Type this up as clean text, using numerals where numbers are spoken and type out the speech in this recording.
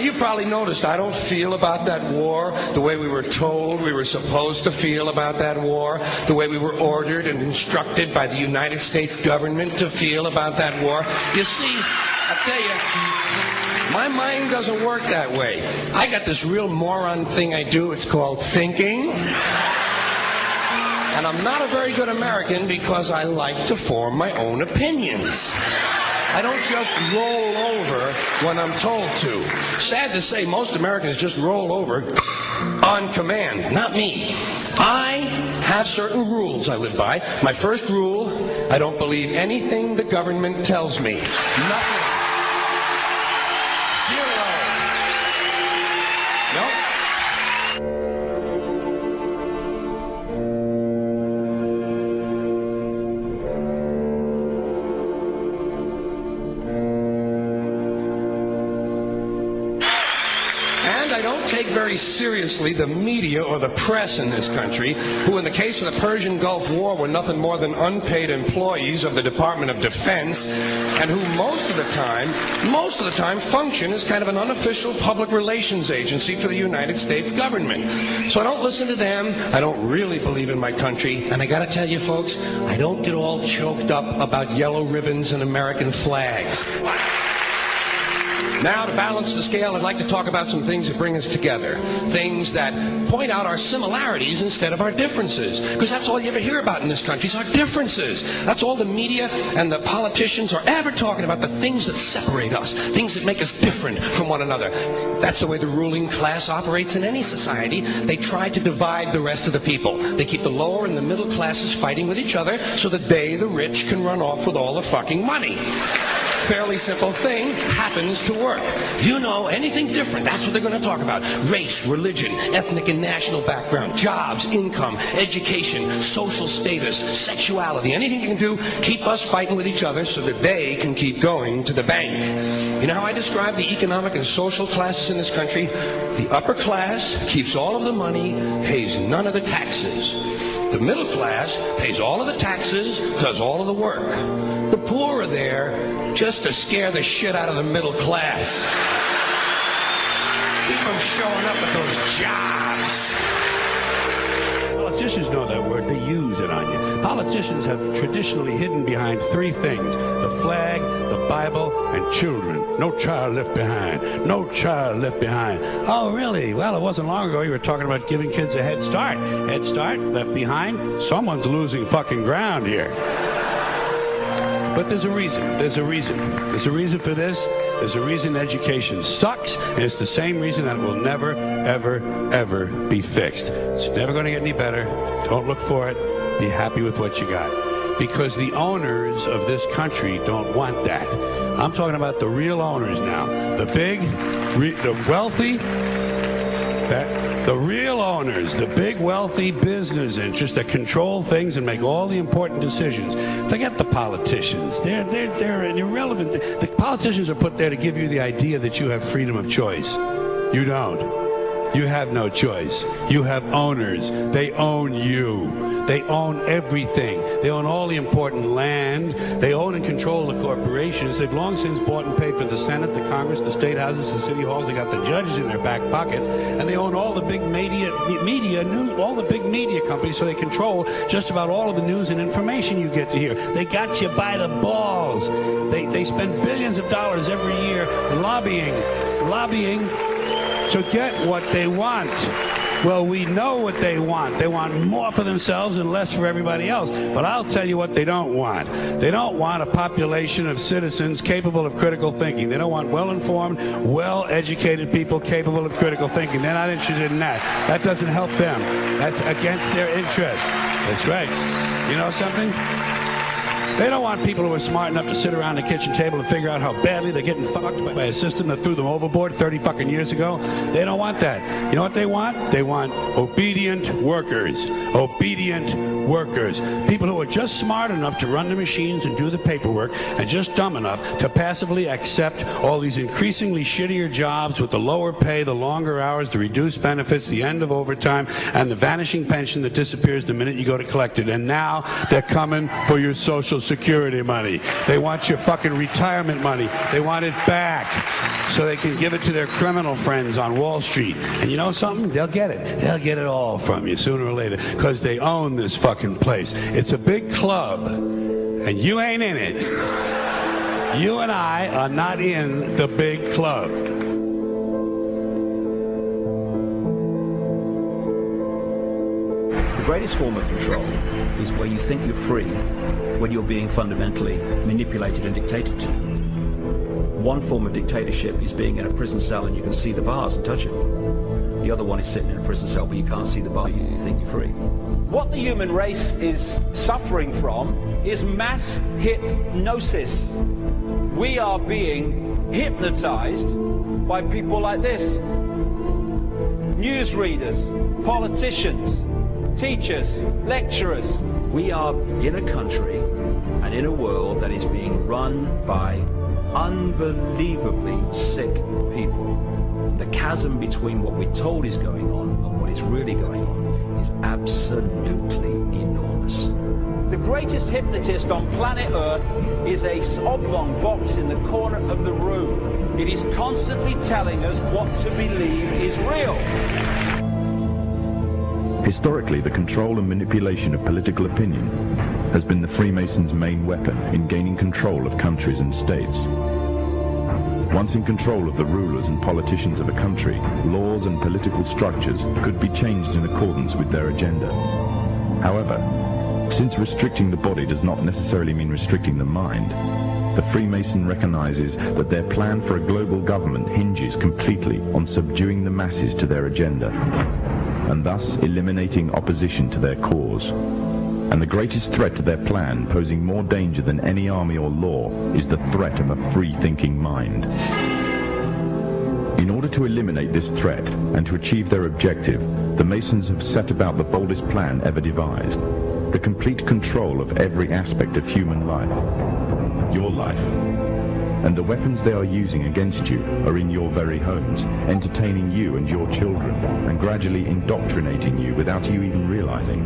you probably noticed I don't feel about that war the way we were told we were supposed to feel about that war, the way we were ordered and instructed by the United States government to feel about that war. You see, I tell you, my mind doesn't work that way. I got this real moron thing I do. It's called thinking. And I'm not a very good American because I like to form my own opinions. I don't just roll over when I'm told to. Sad to say, most Americans just roll over on command. Not me. I have certain rules I live by. My first rule, I don't believe anything the government tells me. Nothing. Zero. Nope. And I don't take very seriously the media or the press in this country, who in the case of the Persian Gulf War were nothing more than unpaid employees of the Department of Defense, and who most of the time function as kind of an unofficial public relations agency for the United States government. So I don't listen to them. I don't really believe in my country. And I gotta tell you folks, I don't get all choked up about yellow ribbons and American flags. Now, to balance the scale, I'd like to talk about some things that bring us together. Things that point out our similarities instead of our differences. Because that's all you ever hear about in this country is our differences. That's all the media and the politicians are ever talking about, the things that separate us, things that make us different from one another. That's the way the ruling class operates in any society. They try to divide the rest of the people. They keep the lower and the middle classes fighting with each other so that they, the rich, can run off with all the fucking money. Fairly simple thing, happens to work. You know, anything different, that's what they're going to talk about. Race, religion, ethnic and national background, jobs, income, education, social status, sexuality, anything you can do, keep us fighting with each other so that they can keep going to the bank. You know how I describe the economic and social classes in this country? The upper class keeps all of the money, pays none of the taxes. The middle class pays all of the taxes, does all of the work. The poor are there just to scare the shit out of the middle class. Keep them showing up at those jobs. Politicians know that word. They use it on you. Politicians have traditionally hidden behind three things: the flag, the Bible, and children. No child left behind. No child left behind. Oh, really? Well, it wasn't long ago you were talking about giving kids a head start. Head start, left behind? Someone's losing fucking ground here. But there's a reason. There's a reason. There's a reason for this. There's a reason education sucks, and it's the same reason that it will never, ever, ever be fixed. It's never going to get any better. Don't look for it. Be happy with what you got. Because the owners of this country don't want that. I'm talking about the real owners now. The big, the wealthy, the real owners, the big wealthy business interests that control things and make all the important decisions. Forget the politicians. They're irrelevant. The politicians are put there to give you the idea that you have freedom of choice. You don't. You have no choice. You have owners. They own you. They own everything. They own all the important land. They own and control the corporations. They've long since bought and paid for the Senate, the Congress, the state houses, the city halls. They got the judges in their back pockets, and they own all the big media news, all the big media companies. So they control just about all of the news and information you get to hear. They got you by the balls. They spend billions of dollars every year lobbying to get what they want. Well, we know what they want. They want more for themselves and less for everybody else. But I'll tell you what they don't want. They don't want a population of citizens capable of critical thinking. They don't want well-informed, well-educated people capable of critical thinking. They're not interested in that. That doesn't help them. That's against their interest. That's right. You know something? They don't want people who are smart enough to sit around the kitchen table and figure out how badly they're getting fucked by a system that threw them overboard 30 fucking years ago. They don't want that. You know what they want? They want obedient workers. Obedient workers. People who are just smart enough to run the machines and do the paperwork, and just dumb enough to passively accept all these increasingly shittier jobs with the lower pay, the longer hours, the reduced benefits, the end of overtime, and the vanishing pension that disappears the minute you go to collect it. And now they're coming for your Social Security money. They want your fucking retirement money. They want it back so they can give it to their criminal friends on Wall Street. And you know something? They'll get it. They'll get it all from you sooner or later because they own this fucking place. It's a big club, and you ain't in it. You and I are not in the big club. The greatest form of control is where you think you're free when you're being fundamentally manipulated and dictated to. One form of dictatorship is being in a prison cell and you can see the bars and touch them. The other one is sitting in a prison cell but you can't see the bar, you think you're free. What the human race is suffering from is mass hypnosis. We are being hypnotized by people like this. Newsreaders, politicians, teachers, lecturers. We are in a country and in a world that is being run by unbelievably sick people. The chasm between what we're told is going on and what is really going on is absolutely enormous. The greatest hypnotist on planet Earth is a oblong box in the corner of the room. It is constantly telling us what to believe is real. Historically, the control and manipulation of political opinion has been the Freemasons' main weapon in gaining control of countries and states. Once in control of the rulers and politicians of a country, laws and political structures could be changed in accordance with their agenda. However, since restricting the body does not necessarily mean restricting the mind, the Freemason recognizes that their plan for a global government hinges completely on subduing the masses to their agenda, and thus eliminating opposition to their cause. And the greatest threat to their plan, posing more danger than any army or law, is the threat of a free-thinking mind. In order to eliminate this threat and to achieve their objective, the Masons have set about the boldest plan ever devised: the complete control of every aspect of human life, your life. And the weapons they are using against you are in your very homes, entertaining you and your children, and gradually indoctrinating you without you even realizing.